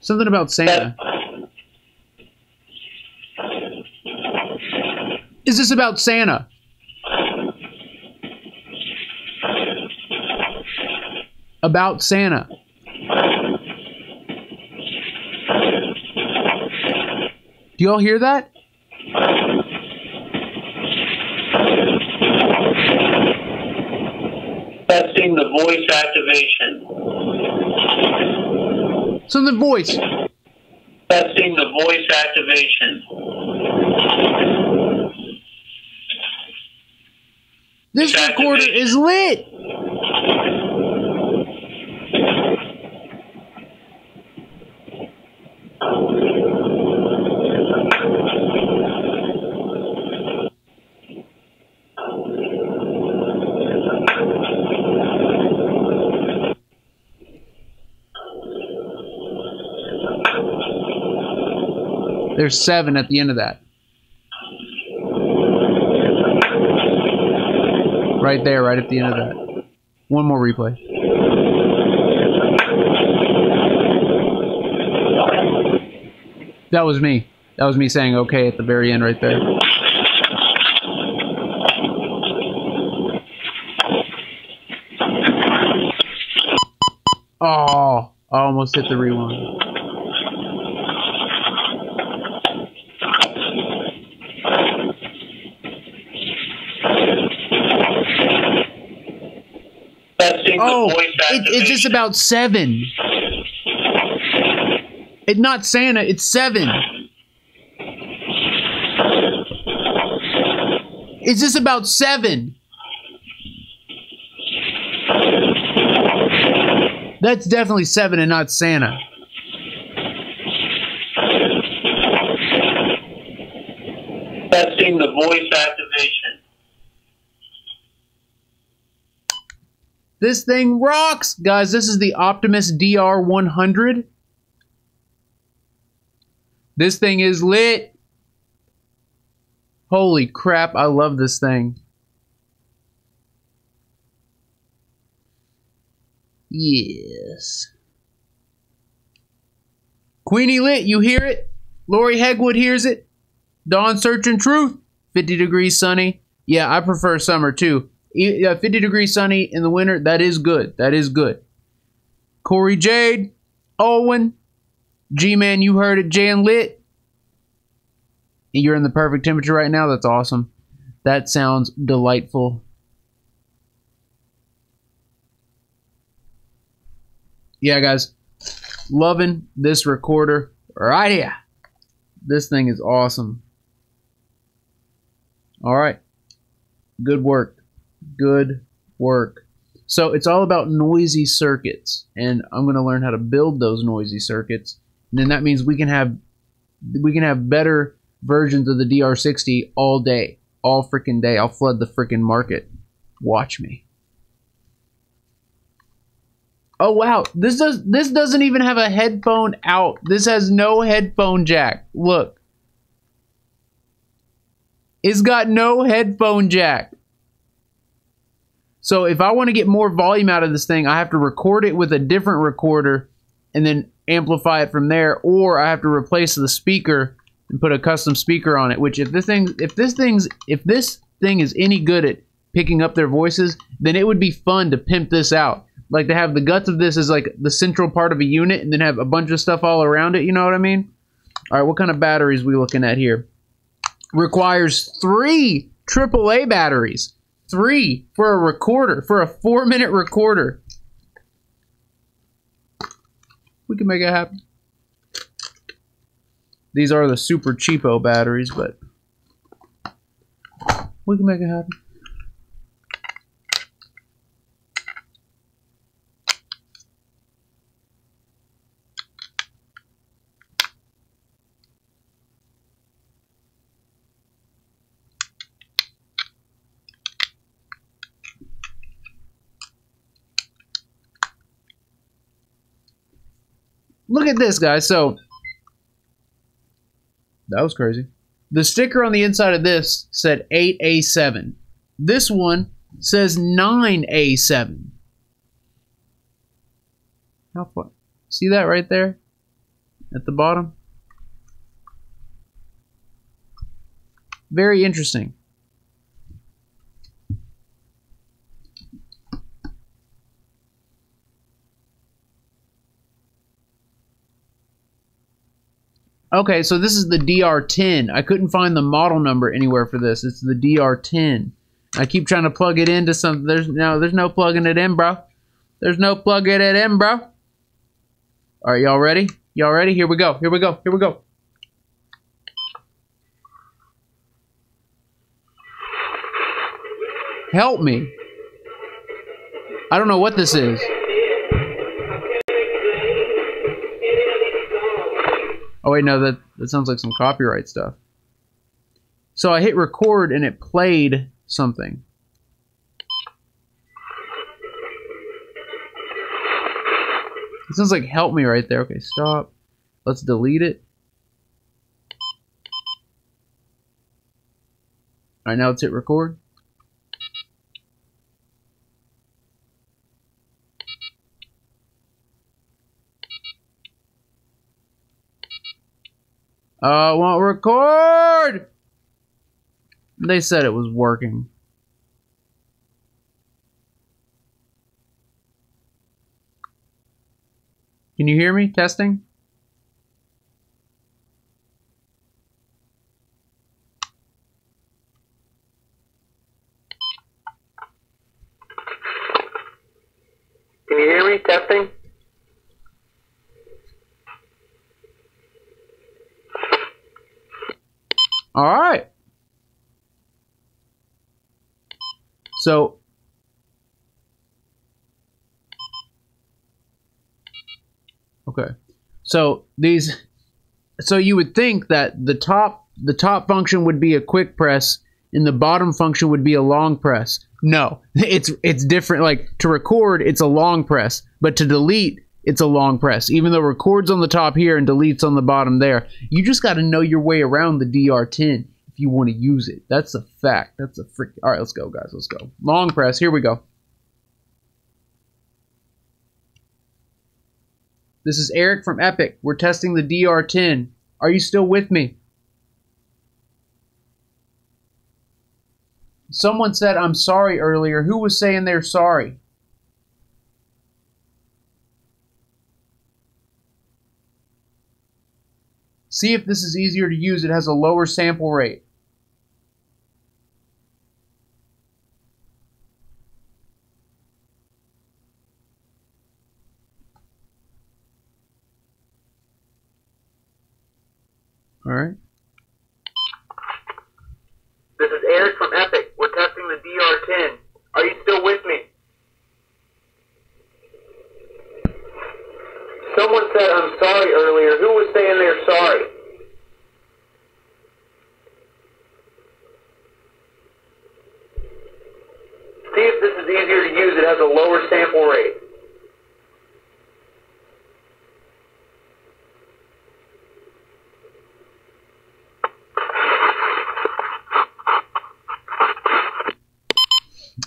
Something about Santa. Is this about Santa? About Santa. Do y'all hear that? Testing the voice activation. So the voice. Testing the voice activation. This recorder is lit. There's 7 at the end of that. Right there, right at the end of that. One more replay. That was me. That was me saying okay at the very end right there. Oh, I almost hit the rewind. Oh, it's just about 7. It's not Santa, it's 7. It's just about 7. That's definitely 7 and not Santa. Testing the voice activation. This thing rocks! Guys, this is the Optimus DR100. This thing is lit. Holy crap, I love this thing. Yes. Queenie lit, you hear it? Lori Hegwood hears it. Dawn searching truth. 50 degrees sunny. Yeah, I prefer summer too. 50 degrees sunny in the winter, that is good. That is good. Corey Jade, Owen, G-Man, you heard it, Jan lit. You're in the perfect temperature right now. That's awesome. That sounds delightful. Yeah, guys. Loving this recorder right here. This thing is awesome. All right. Good work. Good work. So it's all about noisy circuits, and I'm going to learn how to build those noisy circuits. And then that means we can have better versions of the DR60 all day, all freaking day. I'll flood the freaking market. Watch me. Oh wow, this doesn't even have a headphone out. This has no headphone jack. Look. It's got no headphone jack. So if I want to get more volume out of this thing, I have to record it with a different recorder and then amplify it from there, or I have to replace the speaker and put a custom speaker on it. Which if this thing is any good at picking up their voices, then it would be fun to pimp this out. Like to have the guts of this as like the central part of a unit and then have a bunch of stuff all around it, you know what I mean? All right, what kind of batteries we looking at here? Requires 3 AAA batteries. 3 for a recorder, for a 4-minute recorder. We can make it happen. These are the super cheapo batteries, but we can make it happen. Look at this, guys. So, that was crazy. The sticker on the inside of this said 8A7. This one says 9A7. How far? See that right there? At the bottom? Very interesting. Okay, so this is the DR10. I couldn't find the model number anywhere for this. It's the DR10. I keep trying to plug it into something. There's no plugging it in, bro. There's no plugging it in, bro. All right, y'all ready? Y'all ready? Here we go. Here we go. Here we go. Help me. I don't know what this is. Oh wait, no, that sounds like some copyright stuff. So I hit record and it played something. It sounds like help me right there. Okay, stop. Let's delete it. Alright, now let's hit record. I won't record! They said it was working. Can you hear me? Testing? Can you hear me? Testing? All right. So okay. So you would think that the top function would be a quick press and the bottom function would be a long press. No, it's different. Like to record, it's a long press, but to delete, it's a long press. Even though record's on the top here and delete's on the bottom there, you just got to know your way around the DR10 if you want to use it. That's a fact. That's a freak. All right, let's go, guys. Let's go. Long press. Here we go. This is Eric from Epic. We're testing the DR10. Are you still with me? Someone said I'm sorry earlier. Who was saying they're sorry? See if this is easier to use. It has a lower sample rate. All right. This is Eric from Epic. We're testing the DR10. Are you still with me? Someone said I'm sorry earlier. Who was saying they're sorry? See if this is easier to use. It has a lower sample rate.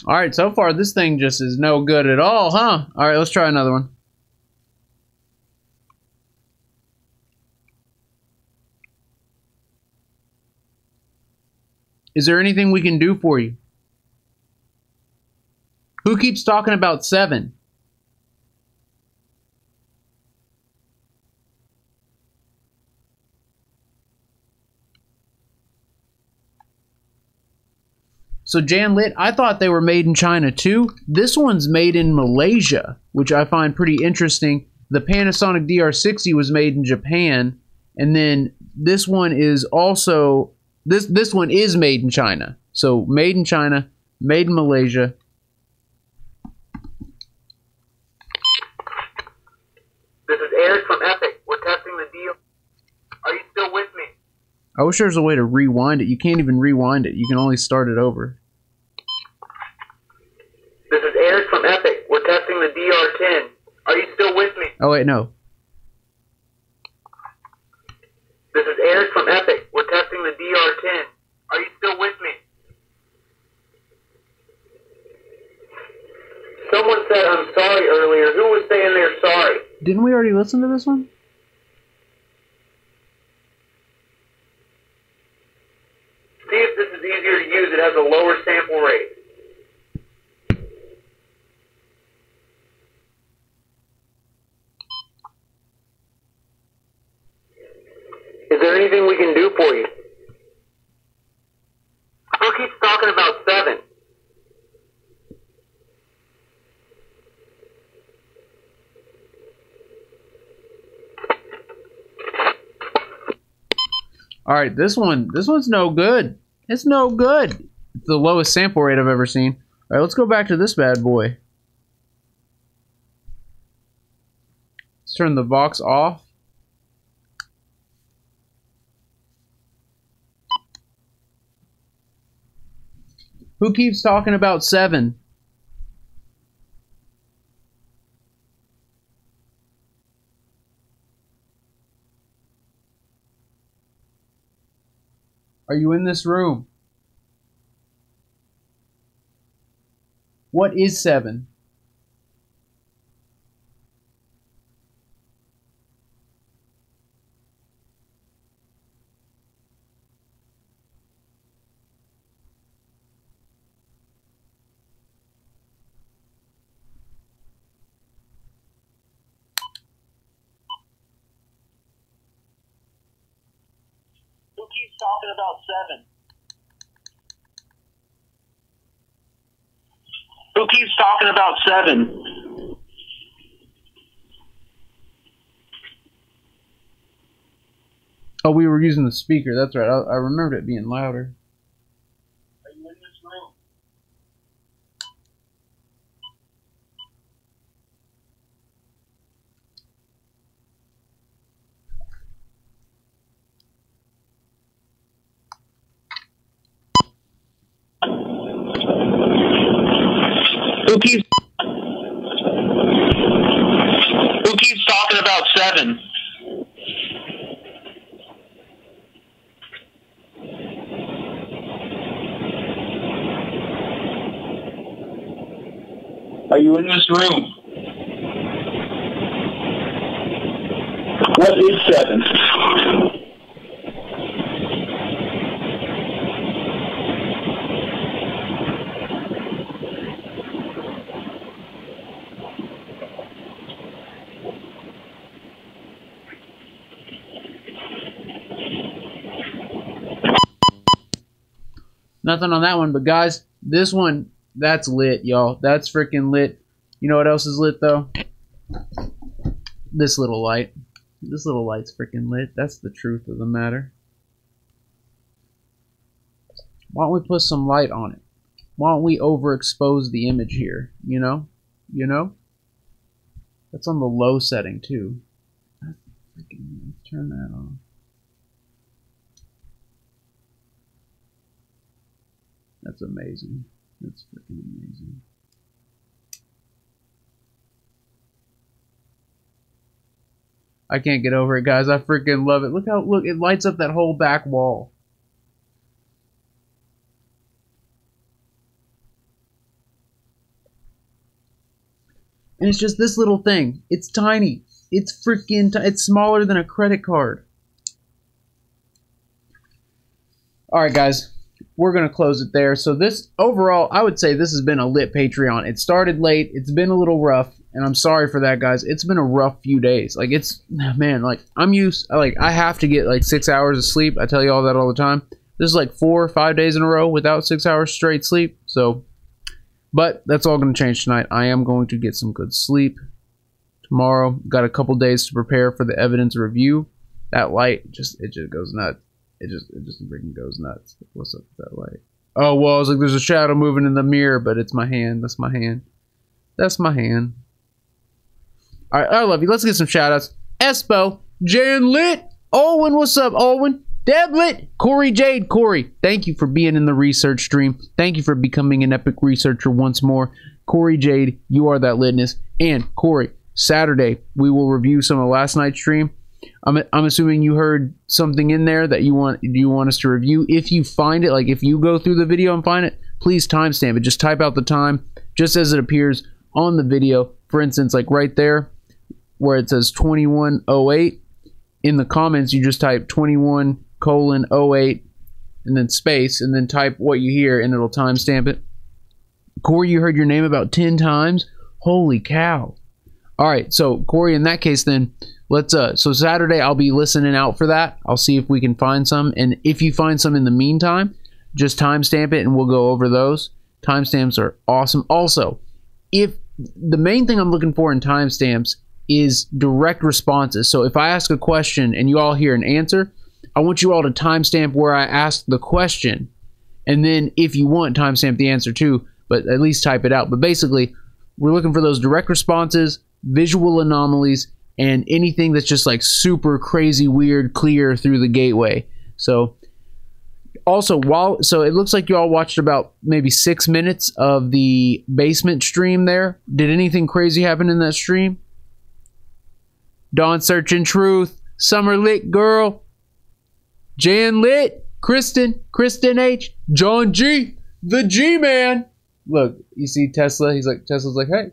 All right, so far this thing just is no good at all, huh? All right, let's try another one. Is there anything we can do for you? Who keeps talking about 7? So Janlit, I thought they were made in China too. This one's made in Malaysia, which I find pretty interesting. The Panasonic DR60 was made in Japan, and then this one is also this one is made in China. So made in China, made in Malaysia. This is Eric from Epic. We're testing the deal. Are you still with me? I wish there was a way to rewind it. You can't even rewind it. You can only start it over. This is Eric from Epic. We're testing the DR10. Are you still with me? Oh, wait, no. This is Eric from Epic. We're testing the DR10. Are you still with me? Someone said I'm sorry earlier. Who was saying they're sorry? Didn't we already listen to this one? See if this is easier to use. It has a lower sample rate. Is there anything we can do for you? Who keeps talking about 7? right, this one's no good. It's no good. It's the lowest sample rate I've ever seen. All right, let's go back to this bad boy. Let's turn the Vox off. Who keeps talking about 7? Are you in this room? What is 7? Who keeps talking about 7? Who keeps talking about 7? Oh, we were using the speaker. That's right. I remembered it being louder. Are you in this room? Who keeps talking about 7? Are you in this room? What is 7? Nothing on that one, but guys, this one, that's lit, y'all. That's freaking lit. You know what else is lit, though? This little light. This little light's freaking lit. That's the truth of the matter. Why don't we put some light on it? Why don't we overexpose the image here? You know? You know? That's on the low setting, too. Freaking, turn that on. That's amazing. That's freaking amazing. I can't get over it, guys. I freaking love it. Look, it lights up that whole back wall. And it's just this little thing. It's tiny. It's freaking it's smaller than a credit card. All right, guys. We're going to close it there. So this, overall, I would say this has been a lit Patreon. It started late. It's been a little rough. And I'm sorry for that, guys. It's been a rough few days. Like, it's, man, like, I have to get, like, 6 hours of sleep. I tell you all that all the time. This is, like, 4 or 5 days in a row without 6 hours straight sleep. So, but that's all going to change tonight. I am going to get some good sleep tomorrow. Got a couple days to prepare for the evidence review. That light, it just goes nuts. It just freaking goes nuts. What's up with that light? Oh, well, I was like, there's a shadow moving in the mirror, but it's my hand. That's my hand. That's my hand. All right, I love you. Let's get some shout-outs. Espo, Jan Lit, Olwin, what's up, Olwin? Deb Lit, Corey Jade. Corey, thank you for being in the research stream. Thank you for becoming an epic researcher once more. Corey Jade, you are that litness. And Corey, Saturday, we will review some of last night's stream. I'm assuming you heard something in there that you want us to review. If you find it, like if you go through the video and find it, please timestamp it. Just type out the time just as it appears on the video. For instance, like right there where it says 21:08, in the comments you just type 21:08 and then space and then type what you hear and it'll timestamp it. Corey, you heard your name about 10 times. Holy cow. All right, so Corey, in that case then, let's so Saturday I'll be listening out for that. I'll see if we can find some, and if you find some in the meantime, just timestamp it and we'll go over those. Timestamps are awesome. Also, if the main thing I'm looking for in timestamps is direct responses. So if I ask a question and you all hear an answer, I want you all to timestamp where I asked the question. And then if you want, timestamp the answer too, but at least type it out. But basically, we're looking for those direct responses, visual anomalies, and anything that's just like super crazy, weird, clear through the gateway. So also, so it looks like you all watched about maybe 6 minutes of the basement stream there. Did anything crazy happen in that stream? Dawn Searching Truth, Summer Lit Girl, Jan Lit, Kristen H, John G, the G-Man. Look, you see Tesla? Tesla's like, hey,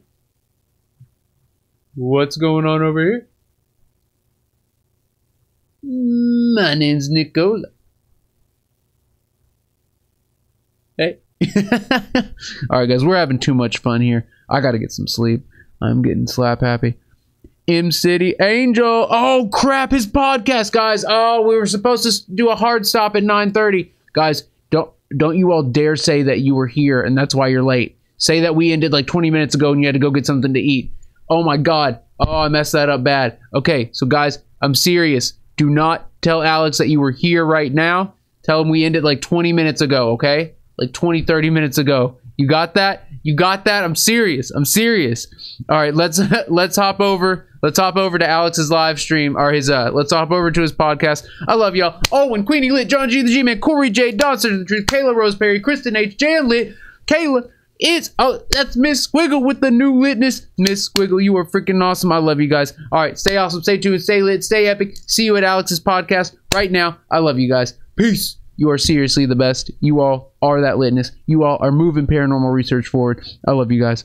what's going on over here? My name's Nicola. Hey. Alright guys, we're having too much fun here. I gotta get some sleep. I'm getting slap happy. M City Angel. Oh crap, his podcast, guys. Oh, we were supposed to do a hard stop at 9:30. Guys, don't you all dare say that you were here and that's why you're late. Say that we ended like 20 minutes ago and you had to go get something to eat. Oh my god. Oh, I messed that up bad. Okay, so guys, I'm serious. Do not tell Alex that you were here right now. Tell him we ended like 20 minutes ago, okay? Like 20, 30 minutes ago. You got that? You got that? I'm serious. I'm serious. All right, let's hop over. Let's hop over to Alex's live stream or his let's hop over to his podcast. I love y'all. Owen, Queenie Lit, John G the G-Man, Corey J, Dawson the Truth, Kayla Roseberry, Kristen H, Jan Lit, Kayla. That's Miss Squiggle with the new litness. Miss Squiggle, you are freaking awesome. I love you guys. All right, stay awesome, stay tuned, stay lit, stay epic. See you at Alex's podcast right now. I love you guys. Peace. You are seriously the best. You all are that litness. You all are moving paranormal research forward. I love you guys.